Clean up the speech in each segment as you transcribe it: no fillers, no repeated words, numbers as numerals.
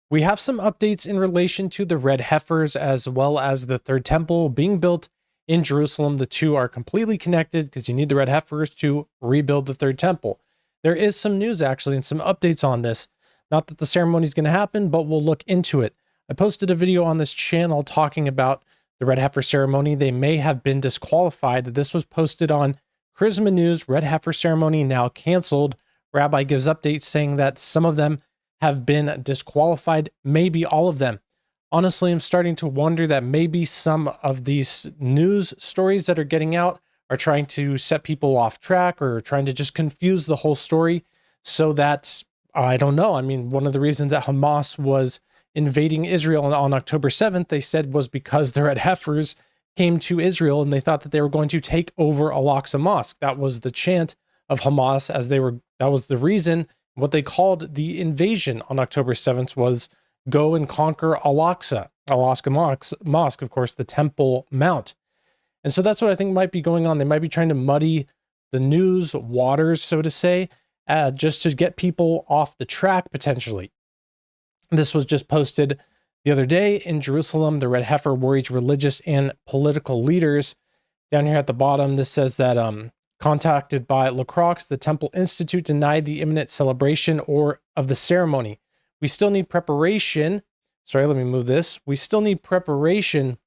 We have some updates in relation to the red heifers as well as the third temple being built in Jerusalem. The two are completely connected because you need the red heifers to rebuild the third temple. There is some news actually and some updates on this. Not that the ceremony is going to happen, but we'll look into it. I posted a video on this channel talking about the red heifer ceremony. They may have been disqualified. This was posted on Charisma News. Red heifer ceremony now canceled. Rabbi gives updates saying that some of them have been disqualified, maybe all of them. Honestly, I'm starting to wonder that maybe some of these news stories that are getting out are trying to set people off track or trying to just confuse the whole story so that, I don't know. I mean, one of the reasons that Hamas was invading Israel on October 7th, they said was because the red heifers came to Israel and they thought that they were going to take over Al-Aqsa Mosque. That was the chant of Hamas that was the reason. What they called the invasion on October 7th was go and conquer Al-Aqsa Mosque, of course, the Temple Mount. And so that's what I think might be going on. They might be trying to muddy the news waters, so to say, just to get people off the track potentially. This was just posted the other day in Jerusalem. The red heifer worries religious and political leaders. Down here at the bottom, this says that contacted by La Croix, the Temple Institute denied the imminent celebration or of the ceremony. We still need preparation. Sorry, let me move this. We still need preparation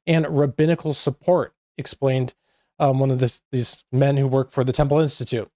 and rabbinical support, explained one of these men who work for the Temple Institute.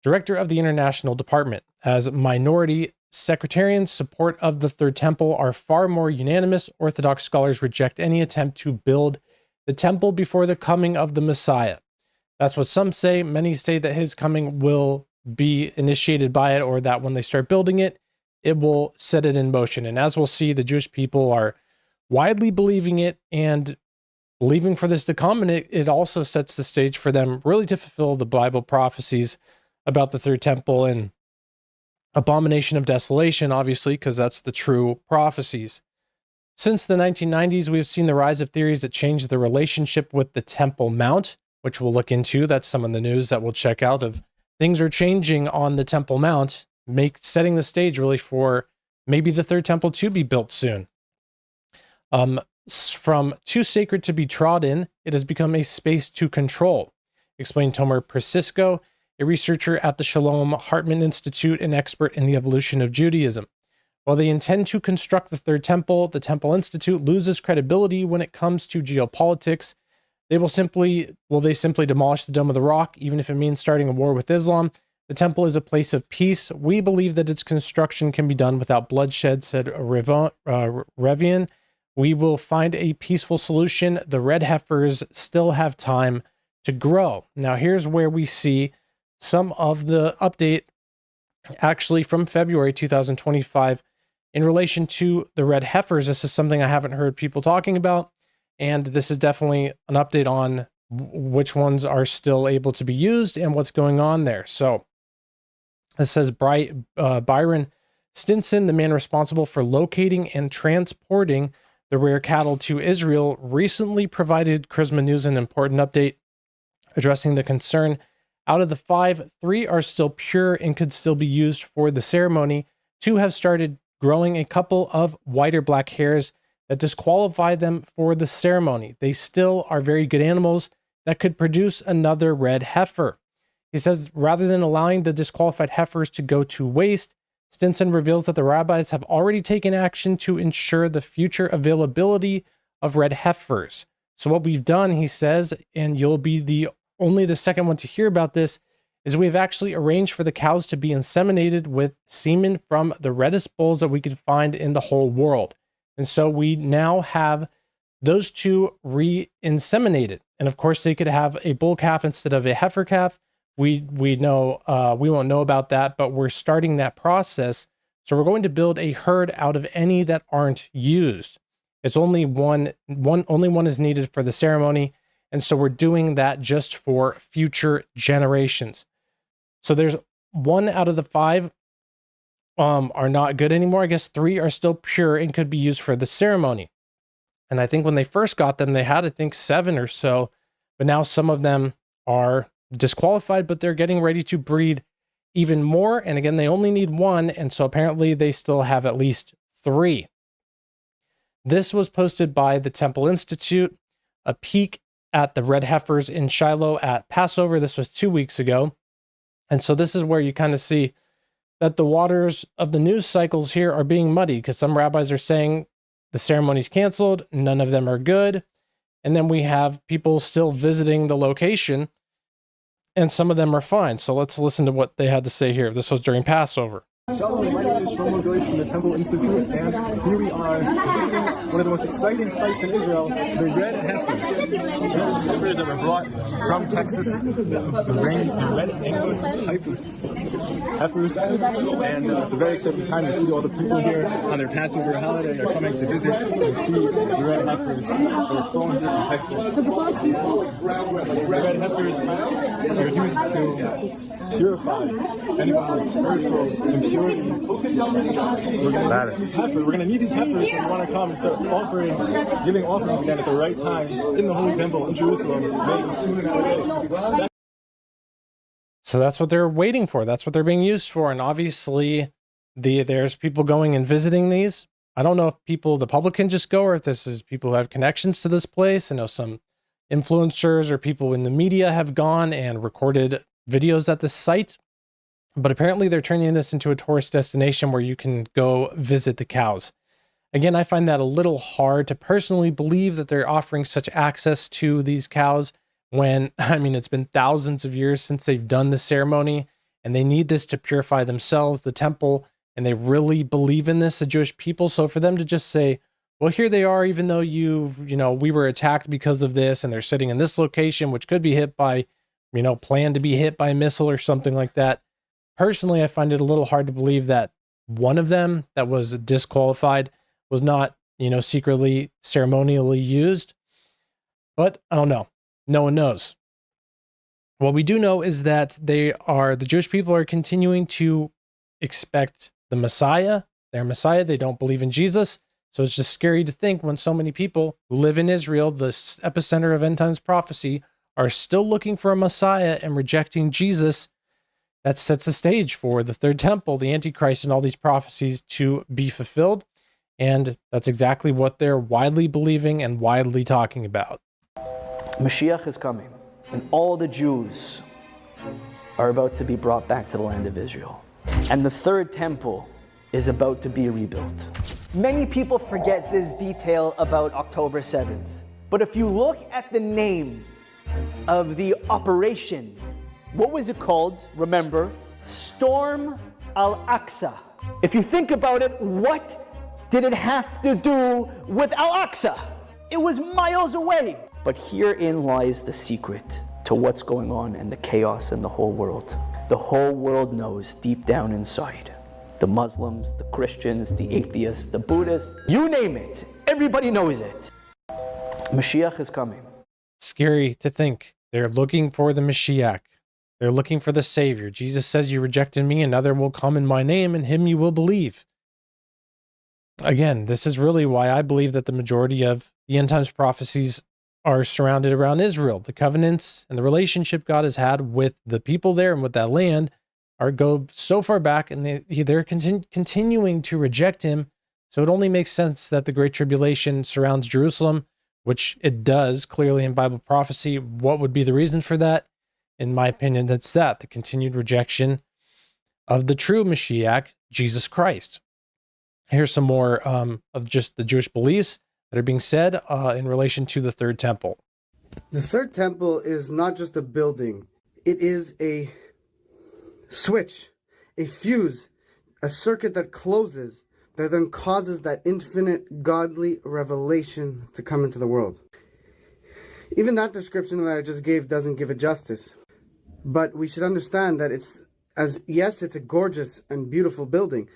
Director of the International Department. As minority sectarian support of the Third Temple are far more unanimous. Orthodox scholars reject any attempt to build the temple before the coming of the Messiah. That's what some say. Many say that his coming will be initiated by it, or that when they start building it, it will set it in motion. And as we'll see, the Jewish people are widely believing it and believing for this to come. And it also sets the stage for them really to fulfill the Bible prophecies about the third temple and abomination of desolation, obviously, because that's the true prophecies. Since the 1990s, we've seen the rise of theories that change the relationship with the Temple Mount, which we'll look into. That's some of the news that we'll check out of things are changing on the Temple Mount, setting the stage really for maybe the third temple to be built soon. From too sacred to be trod in, it has become a space to control, explained Tomer Persisco, a researcher at the Shalom Hartman Institute and expert in the evolution of Judaism. While they intend to construct the third temple, the Temple Institute loses credibility when it comes to geopolitics. They simply demolish the Dome of the Rock, even if it means starting a war with Islam. The temple is a place of peace. We believe that its construction can be done without bloodshed, said Revian. We will find a peaceful solution. The red heifers still have time to grow. Now, here's where we see some of the update actually from February 2025 in relation to the red heifers. This is something I haven't heard people talking about. And this is definitely an update on which ones are still able to be used and what's going on there. So it says Byron Stinson, the man responsible for locating and transporting the rare cattle to Israel, recently provided Charisma News an important update addressing the concern. Out of the 5, 3 are still pure and could still be used for the ceremony. 2 have started growing a couple of whiter black hairs that disqualify them for the ceremony. They still are very good animals that could produce another red heifer. He says, rather than allowing the disqualified heifers to go to waste, Stinson reveals that the rabbis have already taken action to ensure the future availability of red heifers. So what we've done, he says, and you'll be only the second one to hear about this, is we've actually arranged for the cows to be inseminated with semen from the reddest bulls that we could find in the whole world. And so we now have those two re-inseminated. And of course, they could have a bull calf instead of a heifer calf. We know we won't know about that, but we're starting that process. So we're going to build a herd out of any that aren't used. It's only only one is needed for the ceremony. And so we're doing that just for future generations. So there's 1 out of the 5 are not good anymore. I guess 3 are still pure and could be used for the ceremony. And I think when they first got them, they had, I think, 7 or so, but now some of them are disqualified, but they're getting ready to breed even more. And again, they only need one. And so apparently they still have at least 3. This was posted by the Temple Institute, a peek at the red heifers in Shiloh at Passover. This was 2 weeks ago. And so this is where you kind of see that the waters of the news cycles here are being muddied, because some rabbis are saying the ceremony's canceled, none of them are good. And then we have people still visiting the location, and some of them are fine. So let's listen to what they had to say here. This was during Passover. Shalom, my name is Shlomo Deutsch from the Temple Institute, and here we are visiting one of the most exciting sites in Israel, the red heifers. The red heifers that were brought from Texas, the red English heifers, and it's a very exciting time to see all the people here on their Passover holiday. They're coming to visit and see the red heifers that were flown here from Texas. The red heifers are used to purify anyone with spiritual impurity. We're going to need these heifers when we want to come and start giving offerings again at the right time in the Holy Temple in Jerusalem, maybe soon nowadays. So that's what they're waiting for. That's what they're being used for. And obviously, there's people going and visiting these. I don't know if the public can just go, or if this is people who have connections to this place. I know some influencers or people in the media have gone and recorded videos at the site, but apparently they're turning this into a tourist destination where you can go visit the cows. Again, I find that a little hard to personally believe that they're offering such access to these cows when, I mean, it's been thousands of years since they've done the ceremony, and they need this to purify themselves, the temple, and they really believe in this, the Jewish people. So for them to just say, well, here they are, even though we were attacked because of this, and they're sitting in this location, which could be hit by, planned to be hit by a missile or something like that. Personally, I find it a little hard to believe that one of them that was disqualified was not, secretly, ceremonially used. But I don't know. No one knows. What we do know is that the Jewish people are continuing to expect the Messiah, their Messiah. They don't believe in Jesus. So it's just scary to think when so many people who live in Israel, the epicenter of end times prophecy, are still looking for a Messiah and rejecting Jesus. That sets the stage for the third temple, the Antichrist, and all these prophecies to be fulfilled. And that's exactly what they're widely believing and widely talking about. Mashiach is coming, and all the Jews are about to be brought back to the land of Israel. And the third temple is about to be rebuilt. Many people forget this detail about October 7th. But if you look at the name of the operation, what was it called? Remember, Storm Al-Aqsa. If you think about it, what did it have to do with Al-Aqsa? It was miles away. But herein lies the secret to what's going on and the chaos in the whole world. The whole world knows deep down inside. The Muslims, the Christians, the atheists, the Buddhists, you name it. Everybody knows it. Mashiach is coming. Scary to think. They're looking for the Mashiach. They're looking for the Savior. Jesus says, you rejected me, another will come in my name, and him you will believe. Again, this is really why I believe that the majority of the end times prophecies are surrounded around Israel. The covenants and the relationship God has had with the people there and with that land go so far back, and they're continuing to reject him. So it only makes sense that the Great Tribulation surrounds Jerusalem, which it does clearly in Bible prophecy. What would be the reason for that? In my opinion, that's the continued rejection of the true Mashiach, Jesus Christ. Here's some more of just the Jewish beliefs that are being said in relation to the third temple. The third temple is not just a building. It is a switch, a fuse, a circuit that closes, that then causes that infinite godly revelation to come into the world. Even that description that I just gave doesn't give it justice. But we should understand that it's a gorgeous and beautiful building,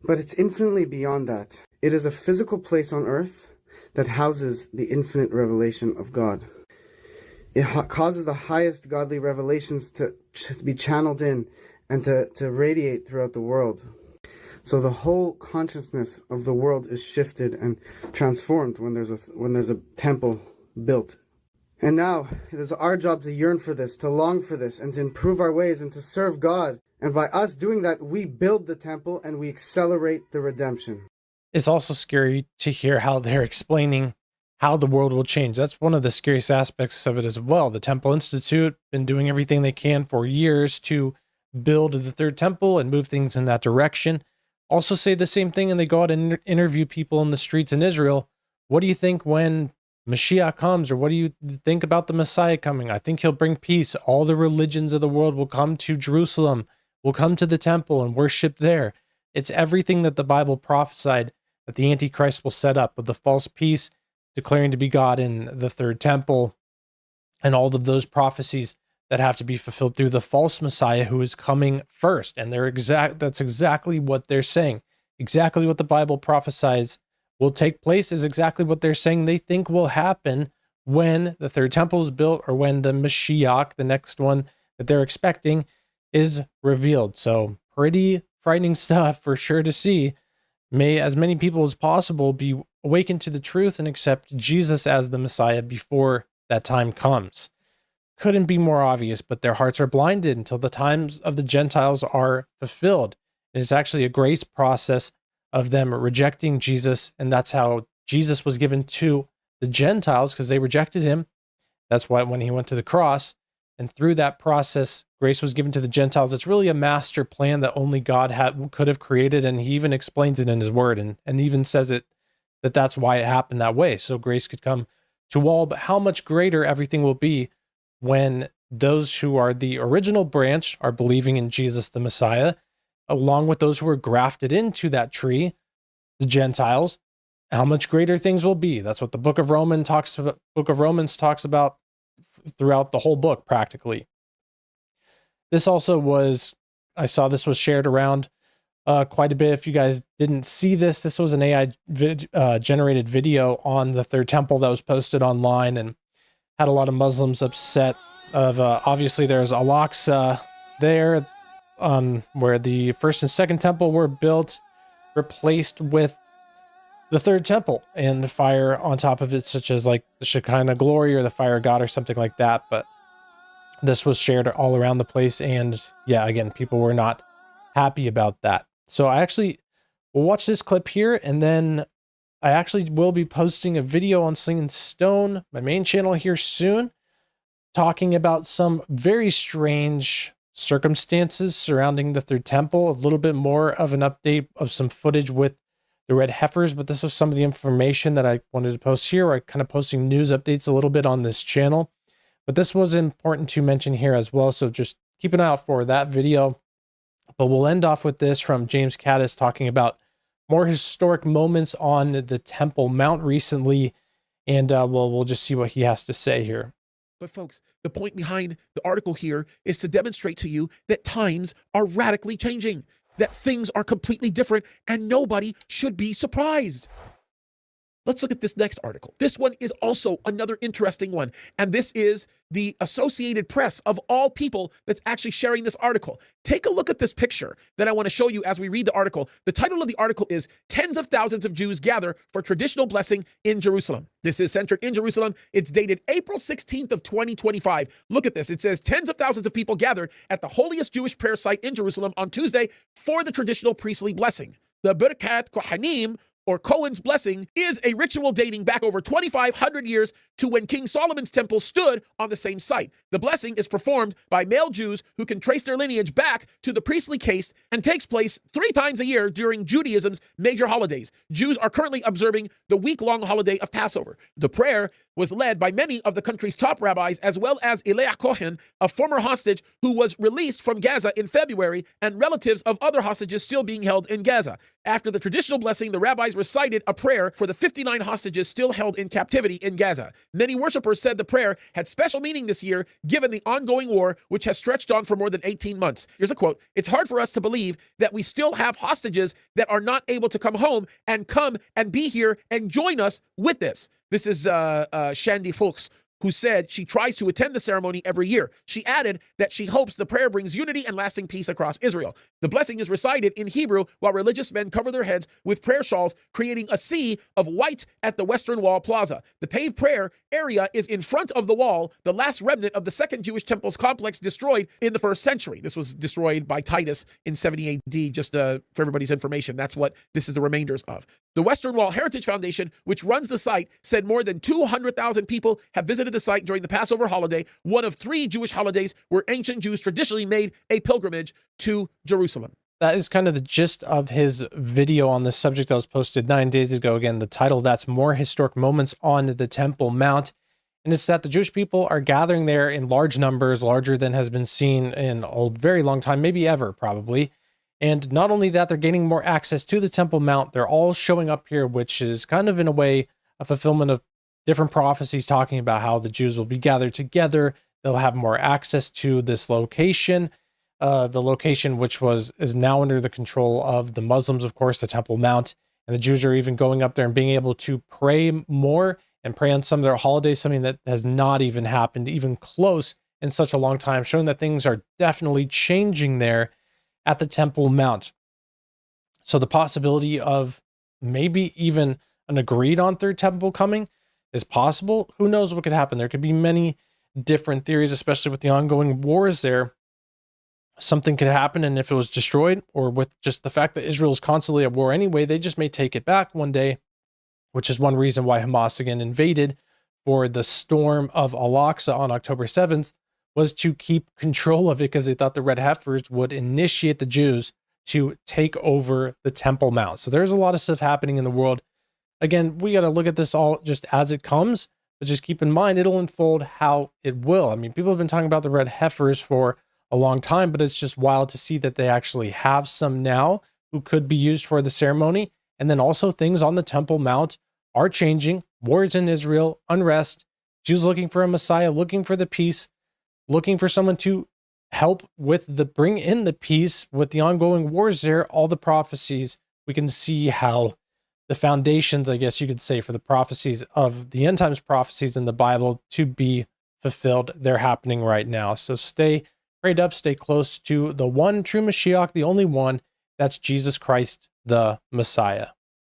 but it's infinitely beyond that. It is a physical place on earth that houses the infinite revelation of God. It causes the highest godly revelations to be channeled in and to radiate throughout the world. So the whole consciousness of the world is shifted and transformed when there's a temple built. And now it is our job to yearn for this, to long for this, and to improve our ways and to serve God And by us doing that, we build the temple and we accelerate the redemption. It's also scary to hear how they're explaining how the world will change. That's one of the scariest aspects of it as well. The Temple Institute been doing everything they can for years to build the third temple and move things in that direction. Also say the same thing, and they go out and interview people in the streets in Israel. What do you think when Mashiach comes, or what do you think about the Messiah coming? I think he'll bring peace. All the religions of the world will come to Jerusalem, will come to the temple and worship there. It's everything that the Bible prophesied that the Antichrist will set up, with the false peace, declaring to be God in the third temple, and all of those prophecies that have to be fulfilled through the false Messiah who is coming first. And that's exactly what they're saying. Exactly what the Bible prophesies will take place is exactly what they're saying they think will happen when the third temple is built, or when the Mashiach, the next one that they're expecting, is revealed. So pretty frightening stuff for sure to see. May as many people as possible be awakened to the truth and accept Jesus as the Messiah before that time comes. Couldn't be more obvious, but their hearts are blinded until the times of the Gentiles are fulfilled. And it's actually a grace process of them rejecting Jesus, and that's how Jesus was given to the Gentiles, because they rejected him. That's why when he went to the cross, and through that process, grace was given to the Gentiles. It's really a master plan that only God could have created, and he even explains it in his word, and even says it that that's why it happened that way, so grace could come to all. But how much greater everything will be when those who are the original branch are believing in Jesus the Messiah, along with those who are grafted into that tree, the Gentiles. How much greater things will be. That's what the book of Romans talks about throughout the whole book, practically. This also I saw this was shared around quite a bit. If you guys didn't see this, this was an AI generated video on the third temple that was posted online, and had a lot of Muslims upset of, obviously there's Al-Aqsa there, where the first and second temple were built, replaced with the third temple, and the fire on top of it, such as like the Shekinah glory or the fire of God or something like that. But this was shared all around the place, and yeah, again, people were not happy about that. So I actually will watch this clip here, and then I actually will be posting a video on Sling & Stone, my main channel, here soon, talking about some very strange circumstances surrounding the third temple, a little bit more of an update of some footage with the red heifers. But this was some of the information that I wanted to post here. I'm kind of posting news updates a little bit on this channel, but this was important to mention here as well. So just keep an eye out for that video. But we'll end off with this from James Caddis, talking about more historic moments on the Temple Mount recently. And we'll just see what he has to say here. But folks, the point behind the article here is to demonstrate to you that times are radically changing, that things are completely different, and nobody should be surprised. Let's look at this next article. This one is also another interesting one. And this is the Associated Press, of all people, that's actually sharing this article. Take a look at this picture that I want to show you as we read the article. The title of the article is "Tens of Thousands of Jews Gather for Traditional Blessing in Jerusalem." This is centered in Jerusalem. It's dated April 16th of 2025. Look at this. It says tens of thousands of people gathered at the holiest Jewish prayer site in Jerusalem on Tuesday for the traditional priestly blessing. The Birkat Kohanim, or Cohen's blessing, is a ritual dating back over 2,500 years to when King Solomon's temple stood on the same site. The blessing is performed by male Jews who can trace their lineage back to the priestly caste, and takes place 3 times a year during Judaism's major holidays. Jews are currently observing the week-long holiday of Passover. The prayer was led by many of the country's top rabbis, as well as Eliah Cohen, a former hostage who was released from Gaza in February, and relatives of other hostages still being held in Gaza. After the traditional blessing, the rabbis recited a prayer for the 59 hostages still held in captivity in Gaza. Many worshipers said the prayer had special meaning this year, given the ongoing war, which has stretched on for more than 18 months. Here's a quote. "It's hard for us to believe that we still have hostages that are not able to come home and come and be here and join us with this." This is Shandy Fuchs, who said she tries to attend the ceremony every year. She added that she hopes the prayer brings unity and lasting peace across Israel. The blessing is recited in Hebrew while religious men cover their heads with prayer shawls, creating a sea of white at the Western Wall Plaza. The paved prayer area is in front of the wall, the last remnant of the second Jewish temple's complex destroyed in the 1st century. This was destroyed by Titus in 70 AD, just for everybody's information. That's what this is the remainders of. The Western Wall Heritage Foundation, which runs the site, said more than 200,000 people have visited the site during the Passover holiday, one of 3 Jewish holidays where ancient Jews traditionally made a pilgrimage to Jerusalem. That is kind of the gist of his video on this subject that was posted 9 days ago. Again, the title, that's More Historic Moments on the Temple Mount. And it's that the Jewish people are gathering there in large numbers, larger than has been seen in a very long time, maybe ever, probably. And not only that, they're gaining more access to the Temple Mount. They're all showing up here, which is kind of in a way a fulfillment of different prophecies talking about how the Jews will be gathered together. They'll have more access to this location. The location which is now under the control of the Muslims, of course, the Temple Mount. And the Jews are even going up there and being able to pray more and pray on some of their holidays, something that has not even happened even close in such a long time, showing that things are definitely changing there at the Temple Mount. So the possibility of maybe even an agreed on third temple coming is possible. Who knows what could happen? There could be many different theories, especially with the ongoing wars there. Something could happen, and if it was destroyed, or with just the fact that Israel is constantly at war anyway, they just may take it back one day, which is one reason why Hamas again invaded for the storm of Al-Aqsa on October 7th, was to keep control of it because they thought the red heifers would initiate the Jews to take over the Temple Mount. So there's a lot of stuff happening in the world. Again, we got to look at this all just as it comes, but just keep in mind it'll unfold how it will. I mean, people have been talking about the red heifers for a long time, but it's just wild to see that they actually have some now who could be used for the ceremony. And then also things on the Temple Mount are changing. Wars in Israel, unrest, Jews looking for a Messiah, looking for the peace, looking for someone to help with bring in the peace with the ongoing wars there. All the prophecies, we can see how the foundations, I guess you could say, for the prophecies of the end times prophecies in the Bible to be fulfilled, they're happening right now. So stay prayed up, stay close to the one true Mashiach, the only one, that's Jesus Christ, the Messiah.